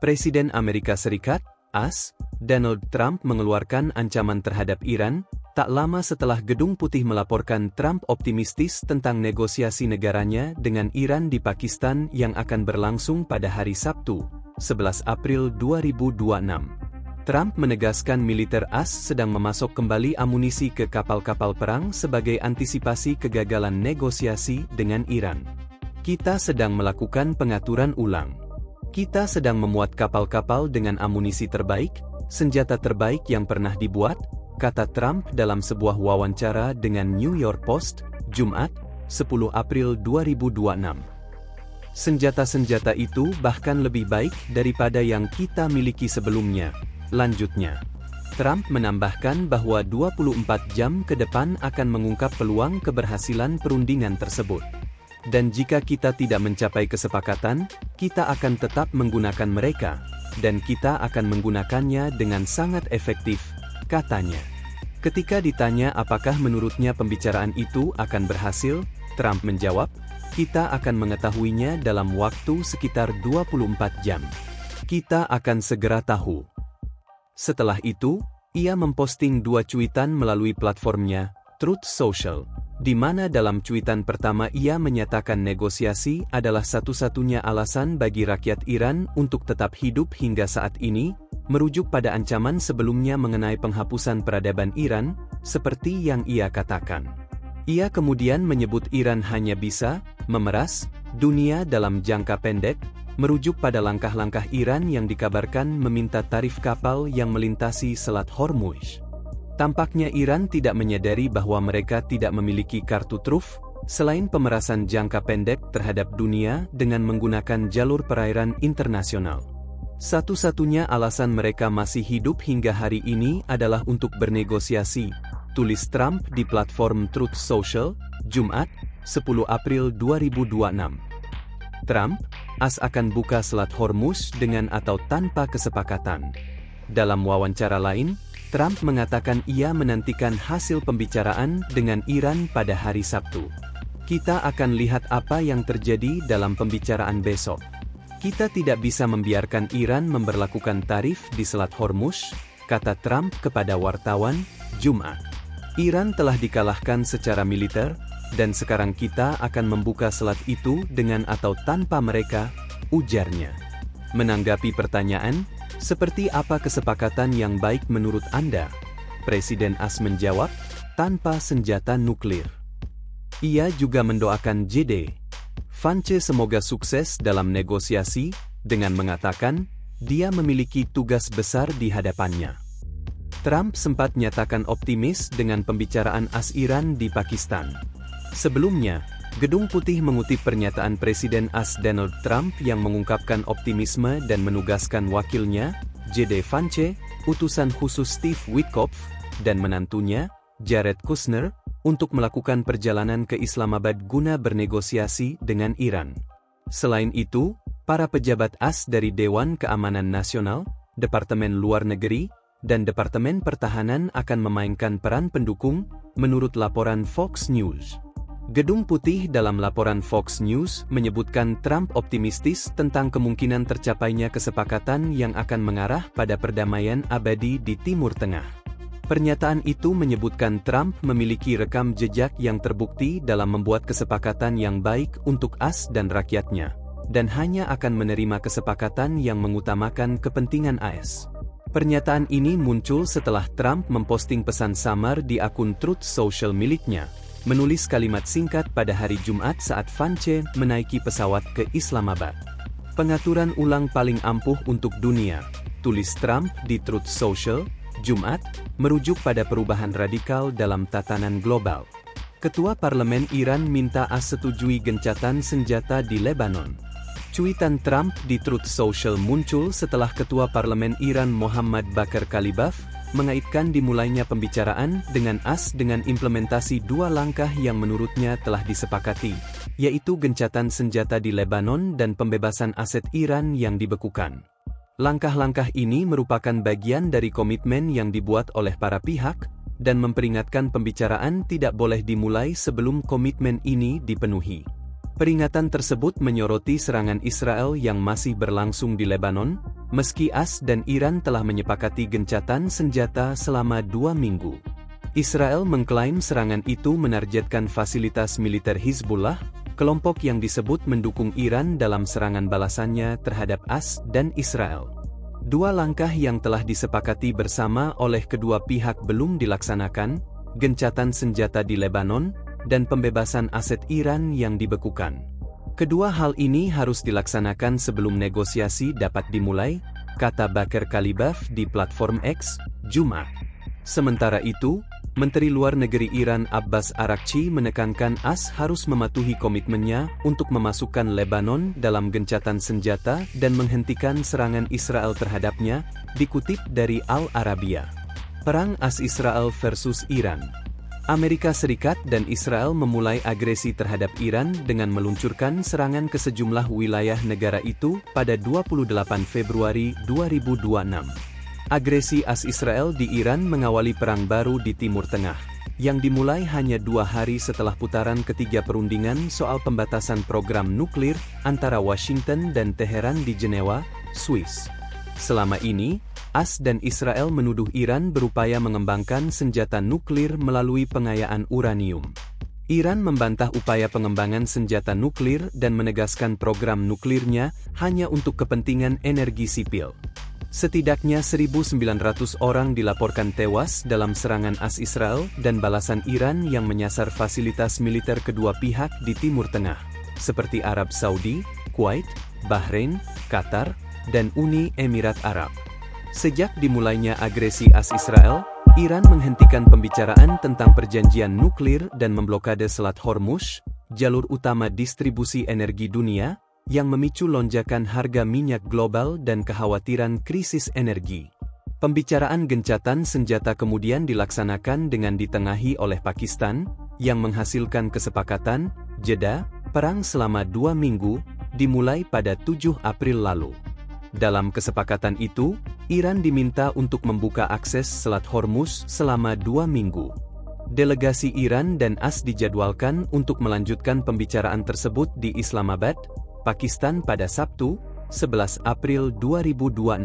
Presiden Amerika Serikat, AS, Donald Trump mengeluarkan ancaman terhadap Iran, tak lama setelah Gedung Putih melaporkan Trump optimistis tentang negosiasi negaranya dengan Iran di Pakistan yang akan berlangsung pada hari Sabtu, 11 April 2026. Trump menegaskan militer AS sedang memasok kembali amunisi ke kapal-kapal perang sebagai antisipasi kegagalan negosiasi dengan Iran. Kita sedang melakukan pengaturan ulang. Kita sedang memuat kapal-kapal dengan amunisi terbaik, senjata terbaik yang pernah dibuat, kata Trump dalam sebuah wawancara dengan New York Post, Jumat, 10 April 2026. Senjata-senjata itu bahkan lebih baik daripada yang kita miliki sebelumnya, lanjutnya. Trump menambahkan bahwa 24 jam ke depan akan mengungkap peluang keberhasilan perundingan tersebut. Dan jika kita tidak mencapai kesepakatan, kita akan tetap menggunakan mereka, dan kita akan menggunakannya dengan sangat efektif, katanya. Ketika ditanya apakah menurutnya pembicaraan itu akan berhasil, Trump menjawab, kita akan mengetahuinya dalam waktu sekitar 24 jam. Kita akan segera tahu. Setelah itu, ia memposting 2 cuitan melalui platformnya, Truth Social, di mana dalam cuitan pertama ia menyatakan negosiasi adalah satu-satunya alasan bagi rakyat Iran untuk tetap hidup hingga saat ini, merujuk pada ancaman sebelumnya mengenai penghapusan peradaban Iran, seperti yang ia katakan. Ia kemudian menyebut Iran hanya bisa memeras dunia dalam jangka pendek, merujuk pada langkah-langkah Iran yang dikabarkan meminta tarif kapal yang melintasi Selat Hormuz. Tampaknya Iran tidak menyadari bahwa mereka tidak memiliki kartu truf, selain pemerasan jangka pendek terhadap dunia dengan menggunakan jalur perairan internasional. Satu-satunya alasan mereka masih hidup hingga hari ini adalah untuk bernegosiasi, tulis Trump di platform Truth Social, Jumat, 10 April 2026. Trump, AS akan buka Selat Hormuz dengan atau tanpa kesepakatan. Dalam wawancara lain, Trump mengatakan ia menantikan hasil pembicaraan dengan Iran pada hari Sabtu. Kita akan lihat apa yang terjadi dalam pembicaraan besok. Kita tidak bisa membiarkan Iran memberlakukan tarif di Selat Hormuz, kata Trump kepada wartawan, Jumat. Iran telah dikalahkan secara militer, dan sekarang kita akan membuka selat itu dengan atau tanpa mereka, ujarnya. Menanggapi pertanyaan, seperti apa kesepakatan yang baik menurut Anda? Presiden AS menjawab, tanpa senjata nuklir. Ia juga mendoakan JD Vance semoga sukses dalam negosiasi, dengan mengatakan, dia memiliki tugas besar di hadapannya. Trump sempat nyatakan optimis dengan pembicaraan AS Iran di Pakistan. Sebelumnya, Gedung Putih mengutip pernyataan Presiden AS Donald Trump yang mengungkapkan optimisme dan menugaskan wakilnya, JD Vance, utusan khusus Steve Witkoff, dan menantunya, Jared Kushner, untuk melakukan perjalanan ke Islamabad guna bernegosiasi dengan Iran. Selain itu, para pejabat AS dari Dewan Keamanan Nasional, Departemen Luar Negeri, dan Departemen Pertahanan akan memainkan peran pendukung, menurut laporan Fox News. Gedung Putih dalam laporan Fox News menyebutkan Trump optimistis tentang kemungkinan tercapainya kesepakatan yang akan mengarah pada perdamaian abadi di Timur Tengah. Pernyataan itu menyebutkan Trump memiliki rekam jejak yang terbukti dalam membuat kesepakatan yang baik untuk AS dan rakyatnya, dan hanya akan menerima kesepakatan yang mengutamakan kepentingan AS. Pernyataan ini muncul setelah Trump memposting pesan samar di akun Truth Social miliknya, menulis kalimat singkat pada hari Jumat saat Vance menaiki pesawat ke Islamabad. Pengaturan ulang paling ampuh untuk dunia, tulis Trump di Truth Social, Jumat, merujuk pada perubahan radikal dalam tatanan global. Ketua Parlemen Iran minta AS setujui gencatan senjata di Lebanon. Cuitan Trump di Truth Social muncul setelah Ketua Parlemen Iran Mohammad Bakr Kalibaf mengaitkan dimulainya pembicaraan dengan AS dengan implementasi 2 langkah yang menurutnya telah disepakati, yaitu gencatan senjata di Lebanon dan pembebasan aset Iran yang dibekukan. Langkah-langkah ini merupakan bagian dari komitmen yang dibuat oleh para pihak, dan memperingatkan pembicaraan tidak boleh dimulai sebelum komitmen ini dipenuhi. Peringatan tersebut menyoroti serangan Israel yang masih berlangsung di Lebanon, meski AS dan Iran telah menyepakati gencatan senjata selama 2 minggu. Israel mengklaim serangan itu menargetkan fasilitas militer Hizbullah, kelompok yang disebut mendukung Iran dalam serangan balasannya terhadap AS dan Israel. Dua langkah yang telah disepakati bersama oleh kedua pihak belum dilaksanakan, gencatan senjata di Lebanon, dan pembebasan aset Iran yang dibekukan. Kedua hal ini harus dilaksanakan sebelum negosiasi dapat dimulai, kata Bakr Kalibaf di platform X, Jumat. Sementara itu, Menteri Luar Negeri Iran Abbas Araghchi menekankan AS harus mematuhi komitmennya untuk memasukkan Lebanon dalam gencatan senjata dan menghentikan serangan Israel terhadapnya, dikutip dari Al Arabiya. Perang AS Israel versus Iran. Amerika Serikat dan Israel memulai agresi terhadap Iran dengan meluncurkan serangan ke sejumlah wilayah negara itu pada 28 Februari 2026. Agresi AS Israel di Iran mengawali perang baru di Timur Tengah, yang dimulai hanya 2 hari setelah putaran ketiga perundingan soal pembatasan program nuklir antara Washington dan Teheran di Jenewa, Swiss. Selama ini, AS dan Israel menuduh Iran berupaya mengembangkan senjata nuklir melalui pengayaan uranium. Iran membantah upaya pengembangan senjata nuklir dan menegaskan program nuklirnya hanya untuk kepentingan energi sipil. Setidaknya 1.900 orang dilaporkan tewas dalam serangan AS Israel dan balasan Iran yang menyasar fasilitas militer kedua pihak di Timur Tengah, seperti Arab Saudi, Kuwait, Bahrain, Qatar, dan Uni Emirat Arab. Sejak dimulainya agresi AS Israel, Iran menghentikan pembicaraan tentang perjanjian nuklir dan memblokade Selat Hormuz, jalur utama distribusi energi dunia, yang memicu lonjakan harga minyak global dan kekhawatiran krisis energi. Pembicaraan gencatan senjata kemudian dilaksanakan dengan ditengahi oleh Pakistan, yang menghasilkan kesepakatan, jeda, perang selama 2 minggu, dimulai pada 7 April lalu. Dalam kesepakatan itu, Iran diminta untuk membuka akses Selat Hormuz selama 2 minggu. Delegasi Iran dan AS dijadwalkan untuk melanjutkan pembicaraan tersebut di Islamabad, Pakistan pada Sabtu, 11 April 2026.